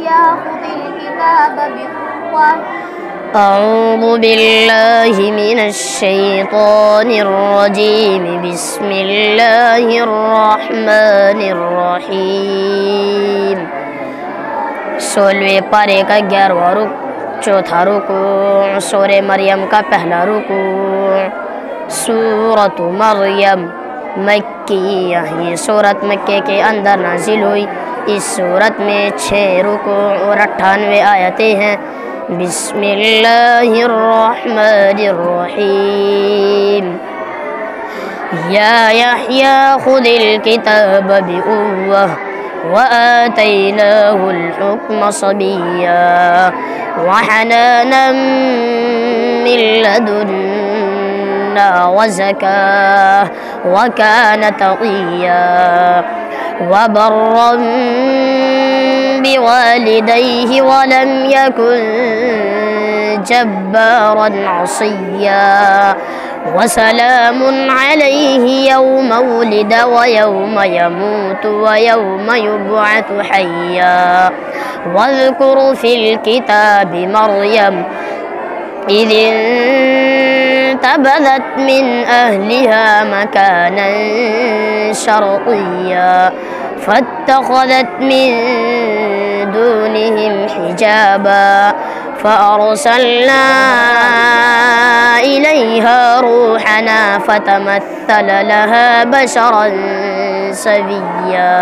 يحيى خذ الكتاب بقوة. أعوذ بالله من الشيطان الرجيم. بسم الله الرحمن الرحيم. 16वें पारे का 11वां चौथा रुकू। सूरह मरियम का पहला रुकू। सूरत मरियम मक्किया, ये सूरत मक्के के अंदर नाजिल हुई। इस सूरत में 6 रुकू और 98 आयतें हैं। बिस्मिल्लाहिर्रहमानिर्रहीम। या यहया खुदिल किताब बिक़ुव्वह व आतैनाहुल हुक्म सबिय्या व हनानम मिन लदुन्ना व ज़काह व कान तक़िय्या व बर्रन बिवालिदैहि व लम यकुन जब्बारन असिय्या व सलामुन अलैहि यौम वुलिद व यौम यमूत व यौम युबअसु हय्या वज़्कुर फिल किताबि मरियम इज़ इंतबज़त मिन अहलिहा मकानन शर्क़िय्या फत्तख़ज़त मिन दूनिहिम हिजाबा फ़अरसलना इलैहा रूहना फ़तमस्सल लहा बशरन सविय्या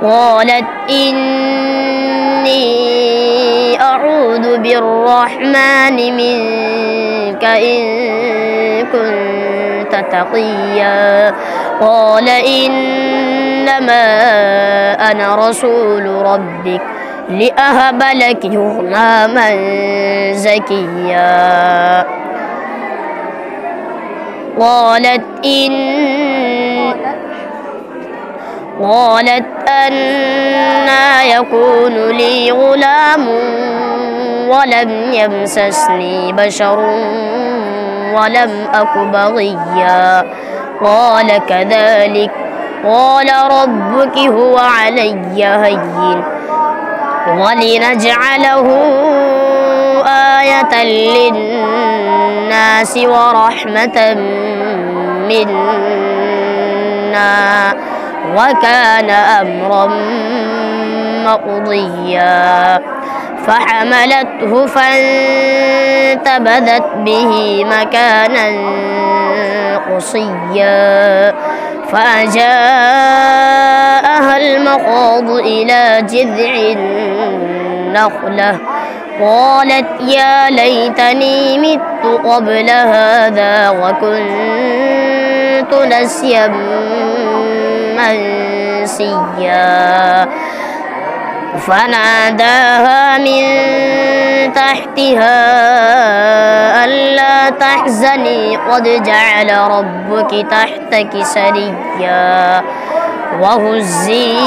क़ालत इन्नी अऊज़ु बिर्रहमानि मिनक इन कुन्त तक़िय्या क़ाल इन्नमा अना रसूलु रब्बिक लिअहब लकी गुलामन ज़किय्या قالت أنى يكون لي غلام ولم يمسسني بشر ولم أك بغيا قال كذلك قال ربك هو علي هين ولنجعله آية للناس ورحمة منا وكان أمرا مقضيا فحملته فانتبذت به مكانا قصيا فأجاءها المخاض إلى جذع النخلة قالت يا ليتني مت قبل هذا وكنت نسيا منسيا فناداها من تحتها ألا تحزني قد جعل ربك تحتك سريا وهزي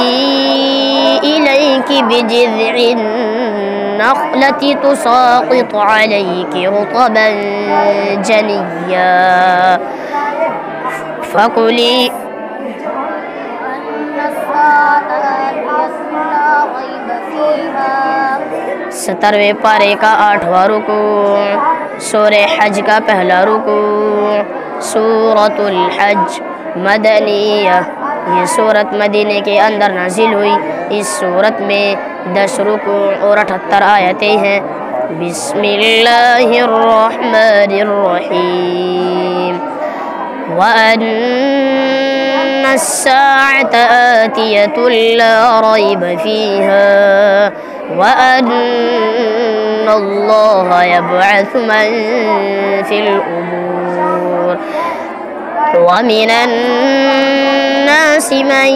إليك بجذع النخلة تساقط عليك رطبا جنيا فكلي 17वें पारे का 8वां रुकू। सूरह हज का पहला रुकू। सूरतुल हज मदनिया, ये सूरत मदीने के अंदर नाजिल हुई। इस सूरत में 10 रुकू और 78 आयतें हैं। बिस्मिल्लाहिर्रहमानिर्रहीम। वअन्न अस्साअत आतियतुन ला रैब फीहा वअन्नल्लाह यबअसु मन फिल क़ुबूर वमिनन्नासि मन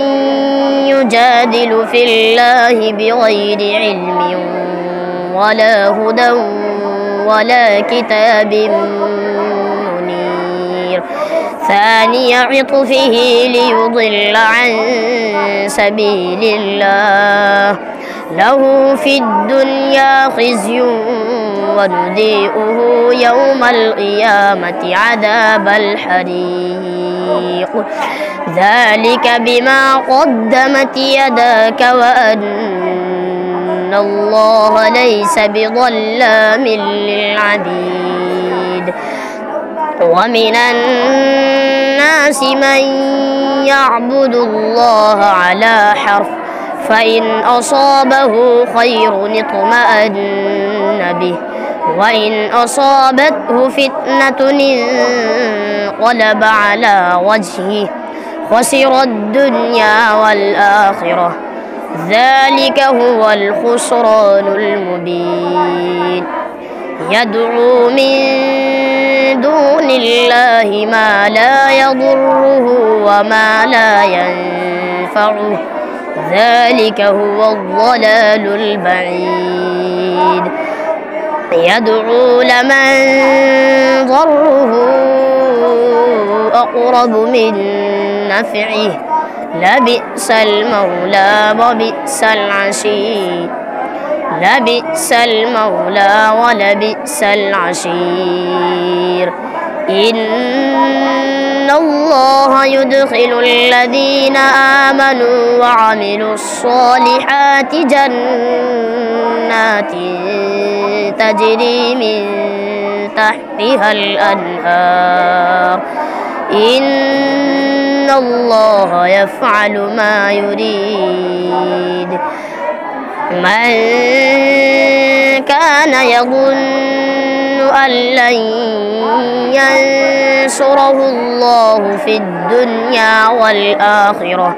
युजादिलु फिल्लाहि बिग़ैरि इल्मिन वला हुदन वला किताबिन मुनीर ثاني عطفه ليضل عن سبيل الله له في الدنيا خزي ونذيقه يوم القيامة عذاب الحريق ذلك بما قدمت يداك وأن إن الله ليس بظلام للعبيد ومن الناس من يعبد الله على حرف فإن أصابه خير اطمأن به وإن أصابته فتنة انقلب على وجهه خسر الدنيا والآخرة ذلك هو الخسران المبين يدعو من دون الله ما لا يضره وما لا ينفعه ذلك هو الضلال البعيد يدعو لمن ضره أقرب من نفعه لبئس المولى وبئس العشير لبئس المولى ولبئس العشير إن الله يدخل الذين آمنوا وعملوا الصالحات جنات تجري من تحتها الأنهار إن الله يفعل ما يريد من كان يظن أن لن ينصره الله في الدنيا والآخرة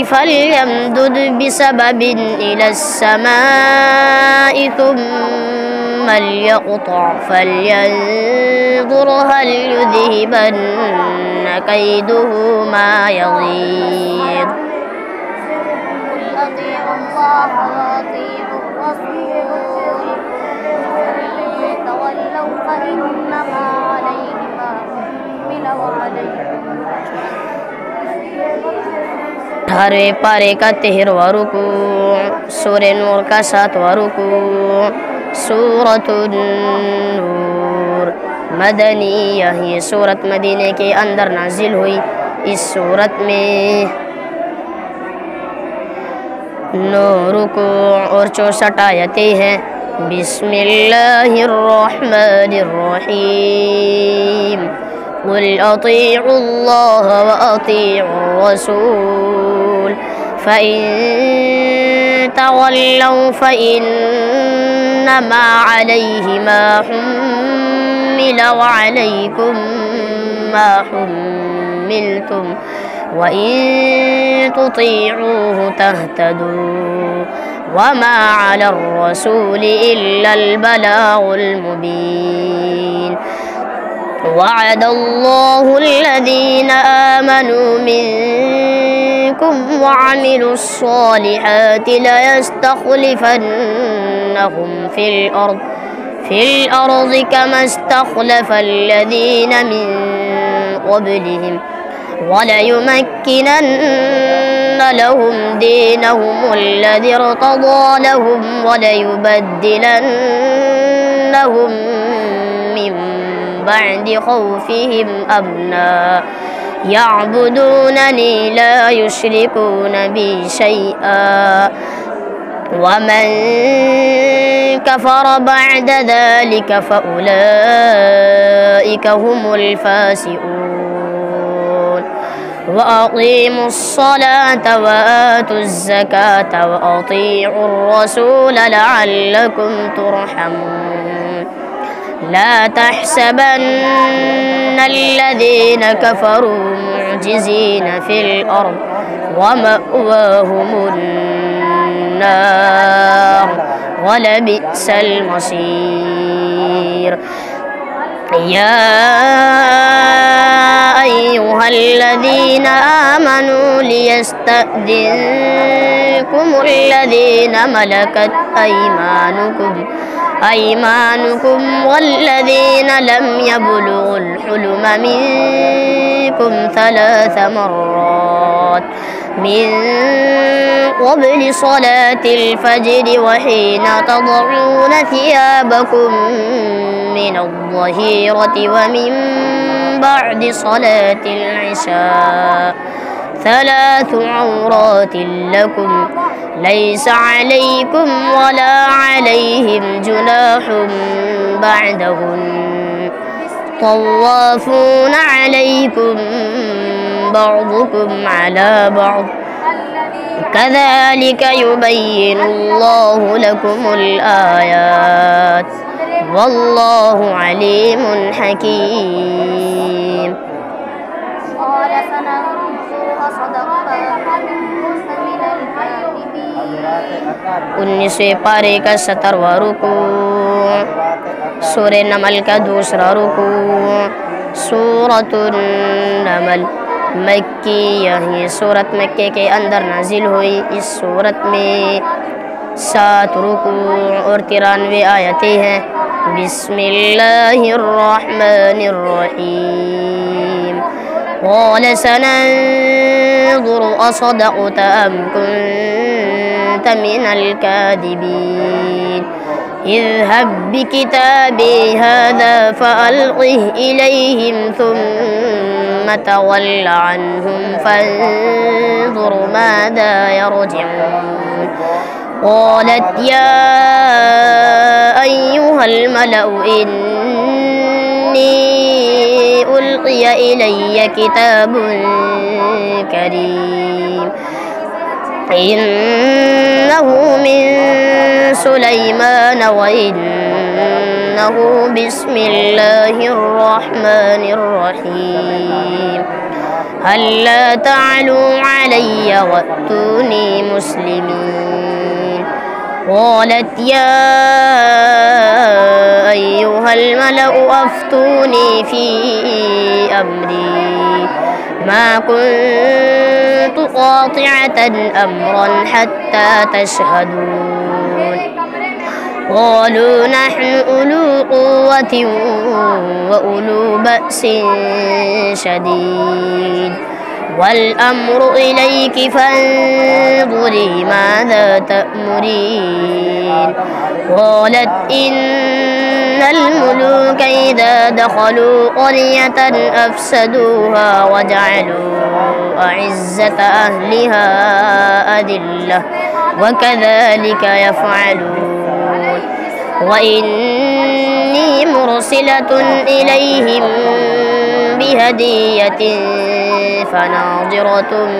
فليمدد بسبب إلى السماء ثم ليقطع فلينظر هل يذهبن كيده ما يغيظ أطيعوا الله وأطيعوا الرسول إن تولوا فإنما عليه ما حمل وعليكم 18वें पारे का 13वां रुकू सूरह नूर का 7वां रुकू सूरतुन नूर मदनिया ये सूरत मदीने के अंदर नाजिल हुई इस सूरत में 9 रुकू और 64 आयतें हैं बिस्मिल्लाहिर्रहमानिर्रहीम क़ुल अतीउल्लाह व अतीउर रसूल फ़इन तवल्लौ फ़इन्नमा अलैहि मा हुम्मिल व अलैकुम मा हुम्मिलतुम व इन तुतीऊहु तहतदू वमा अलर रसूल इल्लल बलागुल मुबीन वअद अल्लाहु الذين آمنوا منكم وعملوا الصالحات ليستخلفنهم في الأرض كما استخلف الذين من قبلهم وليمكنن لهم دينهم الذي ارتضى لهم وليبدلنهم من بعد خوفهم أمنا يعبدونني لا يشركون بي شيئا ومن كفر بعد ذلك فأولئك هم الفاسقون وأقيموا الصلاة وآتوا الزكاة وأطيعوا الرسول لعلكم ترحمون لا تحسبن الذين كفروا معجزين في الأرض ومأواهم النار ولبئس المصير يا أيها الذين آمنوا ليستأذنكم الذين ملكت أيمانكم والذين لم يبلغوا الحلم منكم 3 مرات من قبل صلاة الفجر وحين تضعون ثيابكم من الظهيرة ومن بعد صلاة العشاء ثلاث عورات لكم ليس عليكم ولا عليهم جناح بعدهن طوافون عليكم بعضكم على بعض كذلك يبين الله لكم الآيات والله عليم حكيم. قال سننظر أصدقت كنت من الكاذبين. 19वें पारे का 17वां रुकू, सूरह नमल का दूसरा रुकू। सूरतुन नमल मक्की, यही सूरत मक्के के अंदर नाजिल हुई। इस सूरत में 7 रुकू और 93 आयतें हैं। बिस्मिल्लाहिर्रहमानिर्रहीम। क़ाल सनंज़ुर असदक़त अम कुन्त मिनल कादिबीन। इज़हब बिकिताबी हाज़ा फ़अल्क़िह इलैहिम थुम्म तवल्ल अन्हुम फ़न्ज़ुर माज़ा यरजिऊन। क़ालत या अय्युहल मलअ इन्नी उल्क़िया इलैया किताबुन करीम इन्नहु मिन सुलैमान व इन्नहु बिस्मिल्लाहिर्रहमानिर्रहीम। अल्ला तअलू अलैया वअतूनी मुस्लिमीन। क़ालत या अय्युहल मलअ अफ्तूनी फ़ी अम्री मा कुन्तु क़ातिअतन अम्रन हत्ता तशहदून। क़ालू नहनु उलू क़ुव्वतिन व उलू बअसिन शदीद वल अम्रु इलैकि फ़न्ज़ुरी माज़ा तअमुरीन। क़ालत इन्नल मुलूका इज़ा दख़लू क़र्यतन अफ़सदूहा व जअलू अइज़्ज़त अहलिहा अज़िल्ला व कज़ालिक यफ़अलून। व इन्नी मुरसिलतुन इलैहिम बिहदिय्यतिन फनाज़िरतुन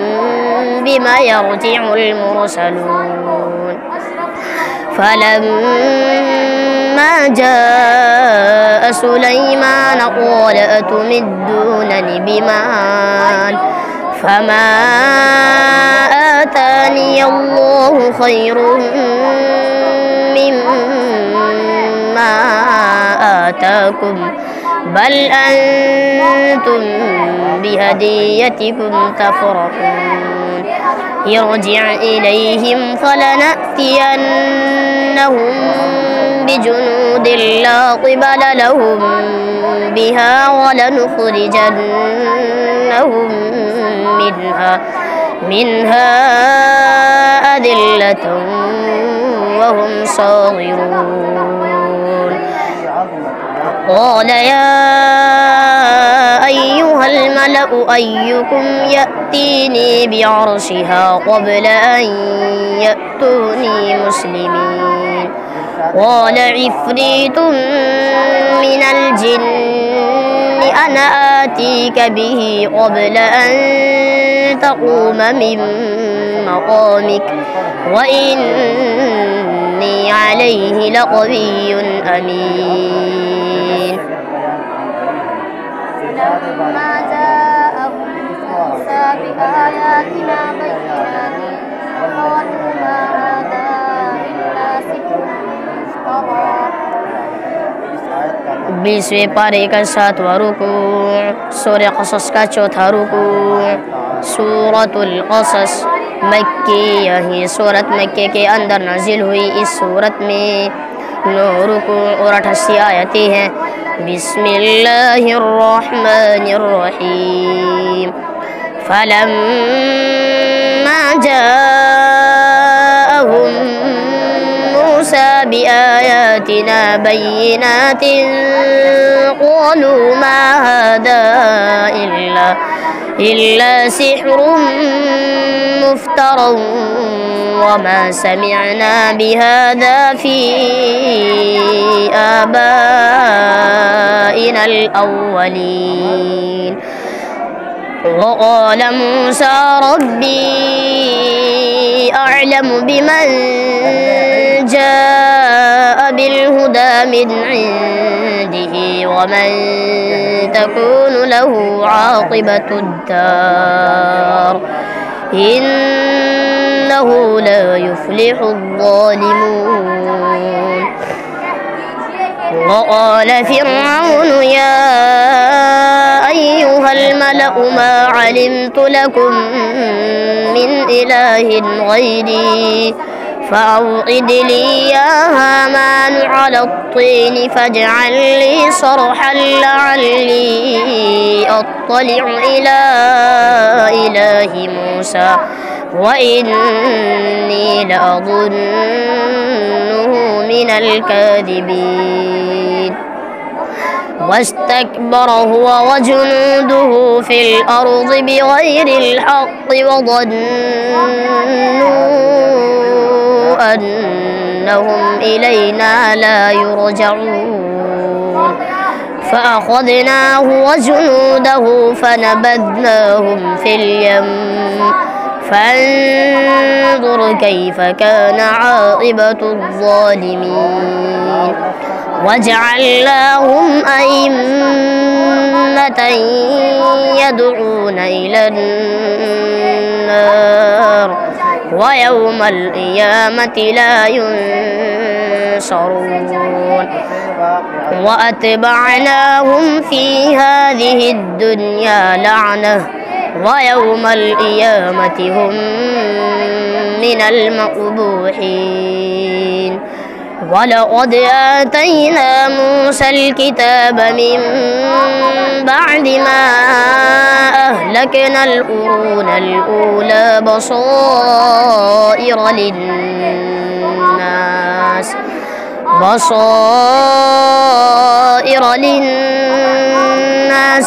बिमा यरजिउल मुरसलून। फलम्मा जाअ सुलैमान क़ाल अतुमिद्दूननि बिमाल फमा आतानियल्लाहु खैरुम मिम्मा आताकुम बल अंतुम बिहदियतिकुम तफ़रहून। इरजिअ इलैहिम फलनअतियन्नहुम बिजुनूदिन ला क़िबल लहुम बिहा वलनुख़रिजन्नहुम मिन्हा अदिल्लतन वहुम साग़िरून। क़ाल या अय्युहल मलअ अय्युकुम यअतीनी बिअर्शिहा क़ब्ल अन यअतूनी मुस्लिमीन। क़ाल इफ़्रीतुम मिनल जिन्नि अना आतीक बिही क़ब्ल अन तक़ूम मिन मक़ामिक व इन्नी अलैहि लक़विय्युन अमीन। فلما جاءهم موسى بآياتنا بينات قالوا ما هذا إلا سحر مفترى। 20वें पारे का 7वां रुकू, सूरह क़सस का 4था रुकू। सूरतुल क़सस मक्की, यही सूरत मक्के के अंदर नाजिल हुई। इस सूरत में 9 रुकू और 88 आयतें हैं। बिस्मिल्लाहिर्रहमानिर्रहीम। फलम्मा जाअहुम मूसा बिआयातिना बय्यिनातिन क़ालू मा हाज़ा إلا سحر مفترى وما سمعنا بهذا في آبائنا الأولين. وقال موسى ربي أعلم بمن جاء بالهدى من عنده ومن تكون له عاقبة الدار إنه لا يفلح الظالمون. وقال فرعون يا أيها الملأ ما علمت لكم من إله غيري فأوقد لي يا هامان على الطين فاجعل لي صرحا لعلي أطلع إلى إله موسى وإني لأظنه من الكاذبين. واستكبر هو وجنوده في الأرض بغير الحق وظنوا أنهم إلينا لا يرجعون فأخذناه وجنوده فنبذناهم في اليم فانظر كيف كان عاقبة الظالمين. وجعلناهم أئمة يدعون إلى النار ويوم القيامة لا ينصرون. وأتبعناهم في هذه الدنيا لعنة ويوم القيامة هم من المقبوحين. ولقد آتينا موسى الكتاب من بعد ما أهلكنا القرون الأولى بصائر للناس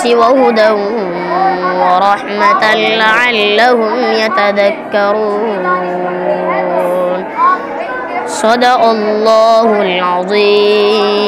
وهدى ورحمة لعلهم يتذكرون. صدق الله العظيم.